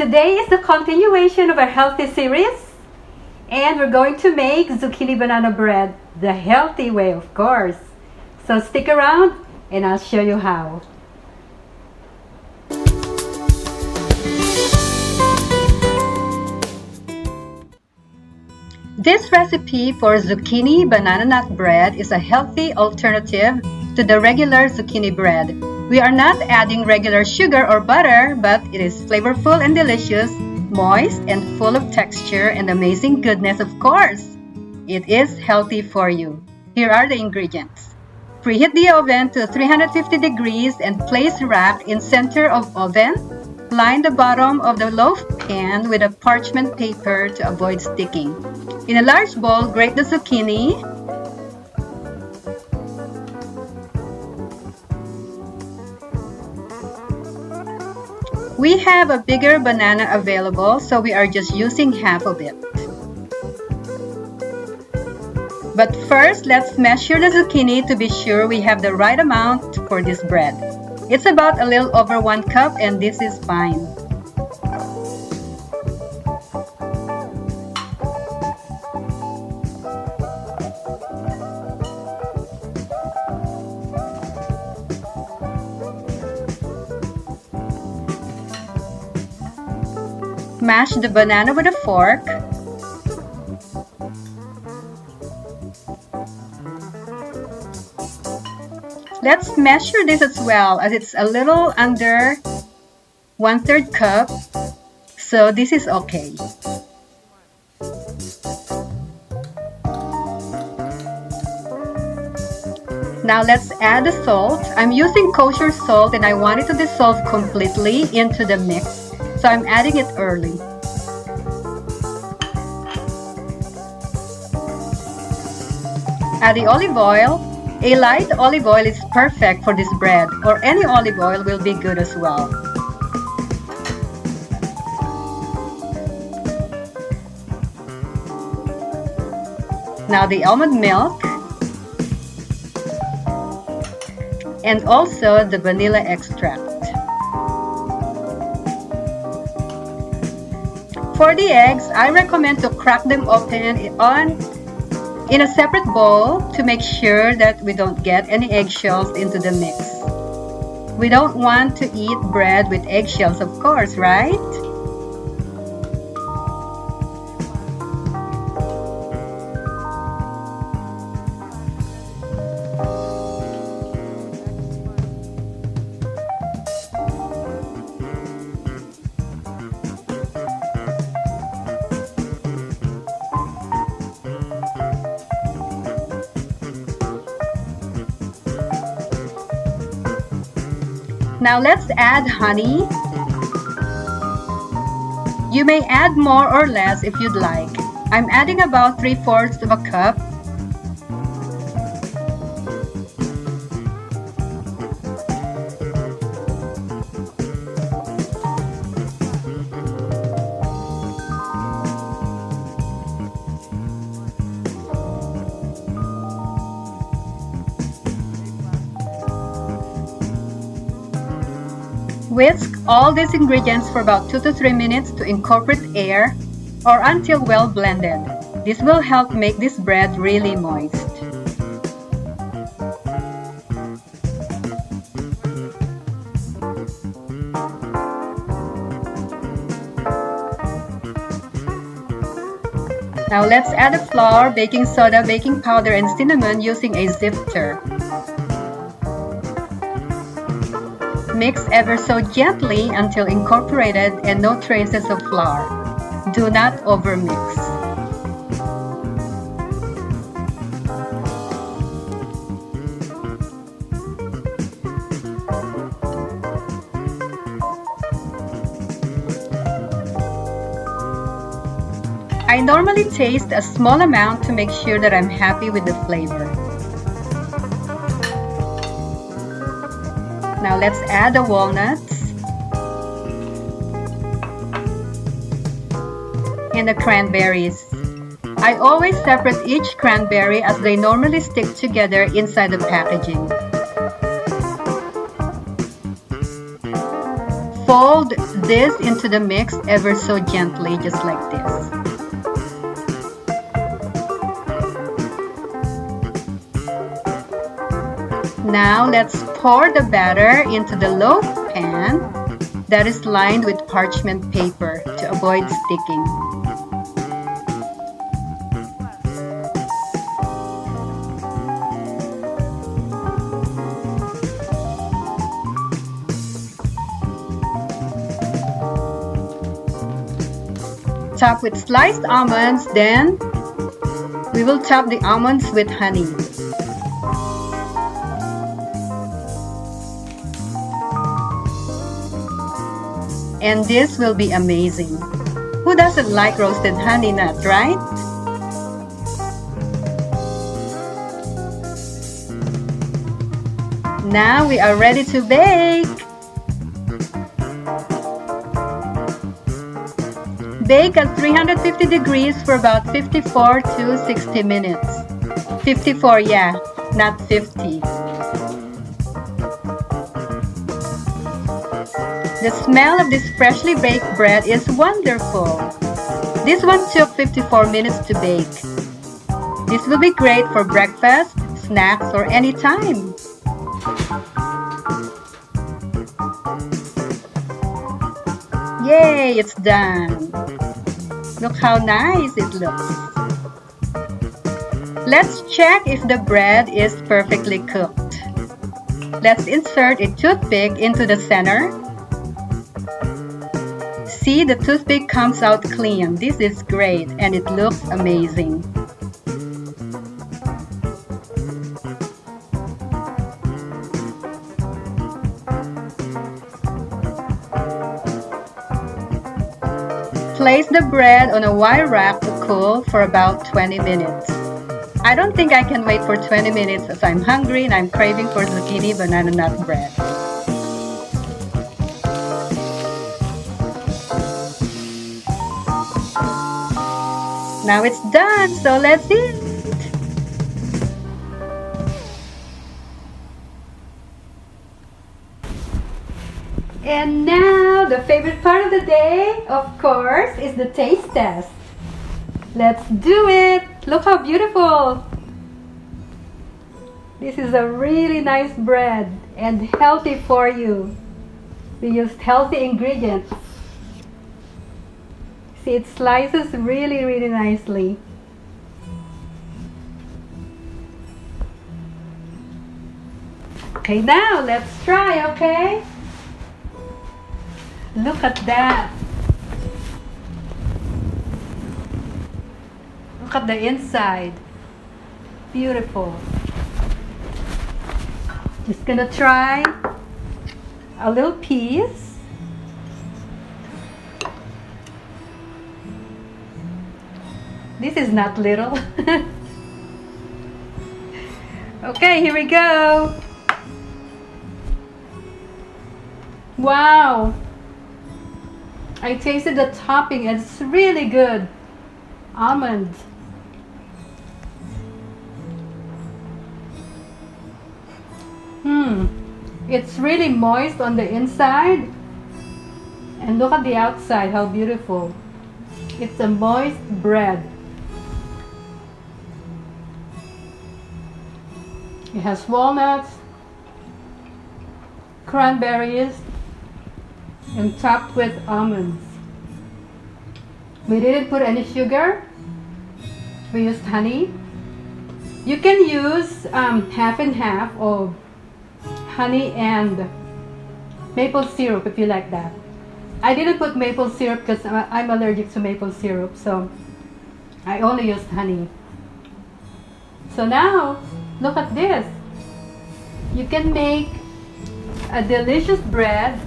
Today is the continuation of our healthy series, and we're going to make zucchini banana bread the healthy way, of course. So stick around and I'll show you how. This recipe for zucchini banana nut bread is a healthy alternative to the regular zucchini bread. We are not adding regular sugar or butter, but it is flavorful and delicious, moist and full of texture and amazing goodness, of course. It is healthy for you. Here are the ingredients. Preheat the oven to 350 degrees and place rack in center of oven. Line the bottom of the loaf pan with a parchment paper to avoid sticking. In a large bowl, grate the zucchini. We have a bigger banana available, so we are just using half of it. But first, let's measure the zucchini to be sure we have the right amount for this bread. It's about a little over 1 cup, and this is fine. Mash the banana with a fork. Let's measure this as well, as it's a little under 1/3 cup, so this is okay. Now let's add the salt. I'm using kosher salt and I want it to dissolve completely into the mix. So I'm adding it early. Add the olive oil. A light olive oil is perfect for this bread, or any olive oil will be good as well. Now the almond milk. And also the vanilla extract. For the eggs, I recommend to crack them open in a separate bowl to make sure that we don't get any eggshells into the mix. We don't want to eat bread with eggshells, of course, right? Now let's add honey. You may add more or less if you'd like. I'm adding about 3/4 of a cup. Whisk all these ingredients for about 2 to 3 minutes to incorporate air or until well blended. This will help make this bread really moist. Now let's add the flour, baking soda, baking powder, and cinnamon using a sifter. Mix ever so gently until incorporated and no traces of flour. Do not overmix. I normally taste a small amount to make sure that I'm happy with the flavor. Now let's add the walnuts and the cranberries. I always separate each cranberry as they normally stick together inside the packaging. Fold this into the mix ever so gently, just like this. Now let's pour the batter into the loaf pan that is lined with parchment paper to avoid sticking. Top with sliced almonds, then we will top the almonds with honey. And this will be amazing. Who doesn't like roasted honey nut, right? Now we are ready to bake. Bake at 350 degrees for about 54 to 60 minutes. 54, yeah, not 50. The smell of this freshly baked bread is wonderful. This one took 54 minutes to bake. This will be great for breakfast, snacks, or any time. Yay, it's done. Look how nice it looks. Let's check if the bread is perfectly cooked. Let's insert a toothpick into the center. See, the toothpick comes out clean. This is great and it looks amazing. Place the bread on a wire rack to cool for about 20 minutes. I don't think I can wait for 20 minutes as I'm hungry and I'm craving for zucchini banana nut bread. Now it's done, so let's eat! And now, the favorite part of the day, of course, is the taste test. Let's do it! Look how beautiful! This is a really nice bread and healthy for you. We used healthy ingredients. See, it slices really, really nicely. Okay, now let's try, okay? Look at that. Look at the inside. Beautiful. Just gonna try a little piece. This is not little. Okay, here we go. Wow. I tasted the topping and it's really good. Almond. It's really moist on the inside. And look at the outside, how beautiful. It's a moist bread. It has walnuts, cranberries, and topped with almonds. We didn't put any sugar. We used honey. You can use half and half of honey and maple syrup if you like that. I didn't put maple syrup because I'm allergic to maple syrup, so I only used honey. So now, look at this. You can make a delicious bread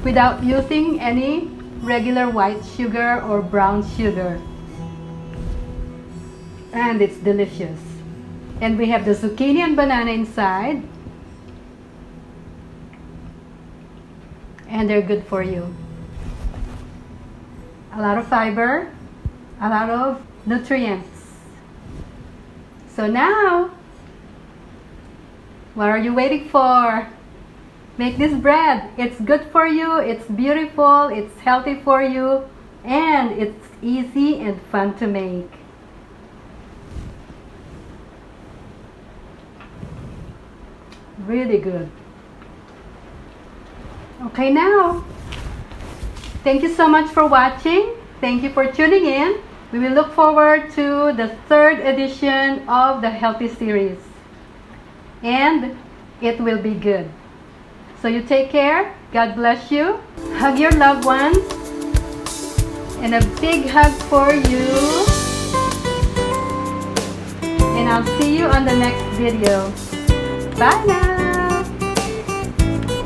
without using any regular white sugar or brown sugar. And it's delicious. And we have the zucchini and banana inside. And they're good for you. A lot of fiber, a lot of nutrients. So now, what are you waiting for? Make this bread. It's good for you, it's beautiful, it's healthy for you, and it's easy and fun to make. Really good. Okay, now, thank you so much for watching. Thank you for tuning in. We will look forward to the 3rd edition of the Healthy Series. And it will be good. So you take care. God bless you. Hug your loved ones. And a big hug for you. And I'll see you on the next video. Bye now.